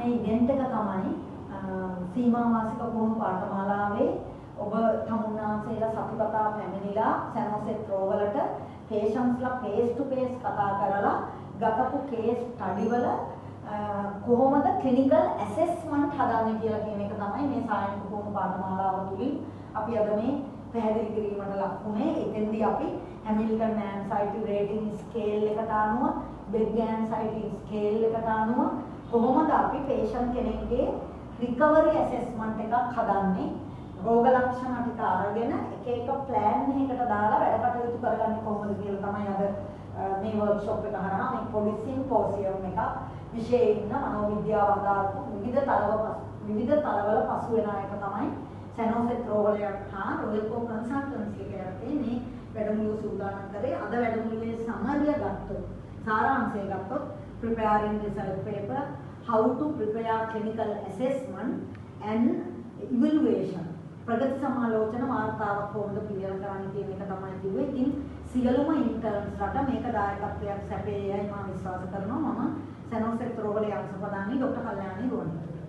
මේ ඉවෙන්ට් එක තමයි සීමා මාසික පුහුණු පාඨමාලාවේ ඔබ තමුන්නාන්සේලා සතිපතා පැමිණිලා සැනොසෙත් රෝවලට පේෂන්ස්ලා ෆේස් ටු ෆේස් කතා කරලා ගතපු කේස් ස්ටඩි වල කොහොමද ක්ලිනිකල් ඇසෙස්මන්ට් හදන්නේ කියලා කියන එක තමයි මේ සායනික පුහුණු පාඨමාලාව තුලින් අපි අද මේ පැහැදිලි කිරීමට ලක් වුණේ. එතෙන්දී අපි හැමිල්ටන් ඇන්සයිටි රේටින් ස්කේල් එකට අනුව බෙග් ඇන්සයිටි ස්කේල් එකට අනුව කොහොමද අපි පේෂන්ට් කෙනෙක්ගේ රිකවරි ඇසෙස්මන්ට් එකක් හදන්නේ, රෝග ලක්ෂණ ටික අරගෙන එක එක ප්ලෑන් එකකට දාලා වැඩ කටයුතු කරගන්නේ කොහොමද කියලා තමයි අද මේ වර්ක්ෂොප් එක හරහා මේ පොඩි සිම්පෝසියම් එක විශේෂයෙන්ම මනෝවිද්‍යාව ආධාරිත විවිධ තලවල පසු වෙන එක තමයි සැනොසෙත් රෝවලයක් හා රොයල් කන්සල්ටන්සි එක යටතේ මේ වැඩමුළුව සූදානම් කරේ. අද වැඩමුළුවේ සමරිය ගත්තොත් සාරාංශය ගත්තොත් preparing result paper, how to prepare clinical assessment and evaluation, ප්‍රගති සමාලෝචන වාර්තාවක් කොහොමද පිළිවෙල කරන්නේ කියන එක තමයි කිව්වේ. ඉතින් සියලුම ඉන්ටර්න්ස්ලාට මේක දායකත්වයක් සැපේයයි මම විශ්වාස කරනවා. මම සැනොසෙත් රෝවලේ අංශ ප්‍රධානී ડોક્ટર කල්යාණී රුවන්වැලි